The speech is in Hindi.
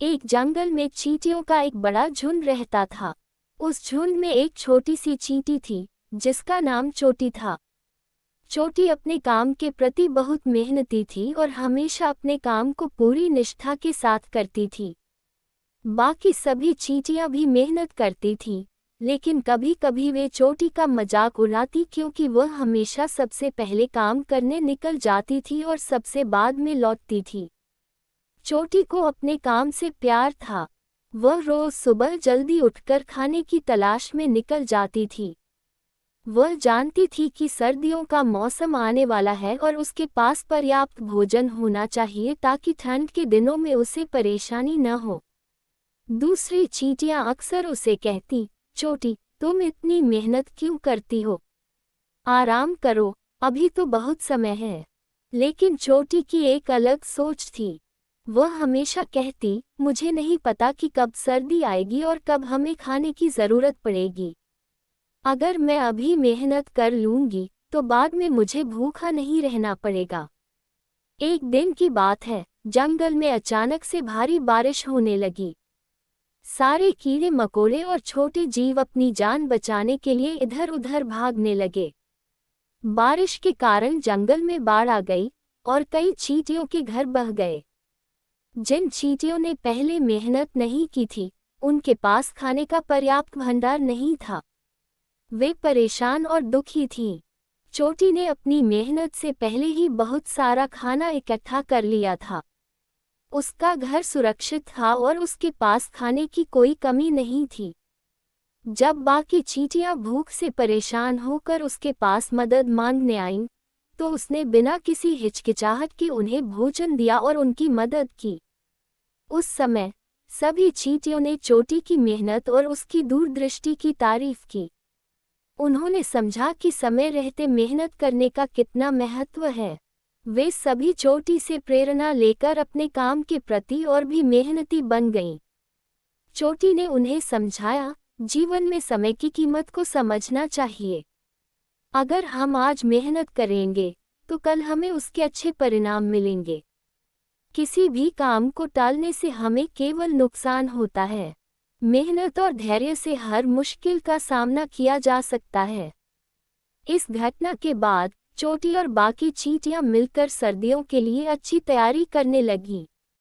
एक जंगल में चींटियों का एक बड़ा झुंड रहता था। उस झुंड में एक छोटी सी चींटी थी जिसका नाम चोटी था। चोटी अपने काम के प्रति बहुत मेहनती थी और हमेशा अपने काम को पूरी निष्ठा के साथ करती थी। बाकी सभी चींटियां भी मेहनत करती थीं, लेकिन कभी कभी वे चोटी का मजाक उड़ाती क्योंकि वह हमेशा सबसे पहले काम करने निकल जाती थी और सबसे बाद में लौटती थी। चोटी को अपने काम से प्यार था। वह रोज सुबह जल्दी उठकर खाने की तलाश में निकल जाती थी। वह जानती थी कि सर्दियों का मौसम आने वाला है और उसके पास पर्याप्त भोजन होना चाहिए ताकि ठंड के दिनों में उसे परेशानी न हो। दूसरी चींटियां अक्सर उसे कहती, चोटी, तुम इतनी मेहनत क्यों करती हो? आराम करो, अभी तो बहुत समय है। लेकिन चोटी की एक अलग सोच थी। वह हमेशा कहती, मुझे नहीं पता कि कब सर्दी आएगी और कब हमें खाने की ज़रूरत पड़ेगी। अगर मैं अभी मेहनत कर लूँगी, तो बाद में मुझे भूखा नहीं रहना पड़ेगा। एक दिन की बात है, जंगल में अचानक से भारी बारिश होने लगी। सारे कीड़े मकोड़े और छोटे जीव अपनी जान बचाने के लिए इधर उधर भागने लगे। बारिश के कारण जंगल में बाढ़ आ गई और कई चींटियों के घर बह गए। जिन चींटियों ने पहले मेहनत नहीं की थी, उनके पास खाने का पर्याप्त भंडार नहीं था। वे परेशान और दुखी थीं। चोटी ने अपनी मेहनत से पहले ही बहुत सारा खाना इकट्ठा कर लिया था। उसका घर सुरक्षित था और उसके पास खाने की कोई कमी नहीं थी। जब बाकी चींटियां भूख से परेशान होकर उसके पास मदद मांगने आईं, तो उसने बिना किसी हिचकिचाहट के उन्हें भोजन दिया और उनकी मदद की। उस समय सभी चींटियों ने चोटी की मेहनत और उसकी दूरदृष्टि की तारीफ की। उन्होंने समझा कि समय रहते मेहनत करने का कितना महत्व है। वे सभी चोटी से प्रेरणा लेकर अपने काम के प्रति और भी मेहनती बन गईं। चोटी ने उन्हें समझाया, जीवन में समय की कीमत को समझना चाहिए। अगर हम आज मेहनत करेंगे, तो कल हमें उसके अच्छे परिणाम मिलेंगे। किसी भी काम को टालने से हमें केवल नुकसान होता है। मेहनत और धैर्य से हर मुश्किल का सामना किया जा सकता है। इस घटना के बाद चोटी और बाकी चींटियां मिलकर सर्दियों के लिए अच्छी तैयारी करने लगीं।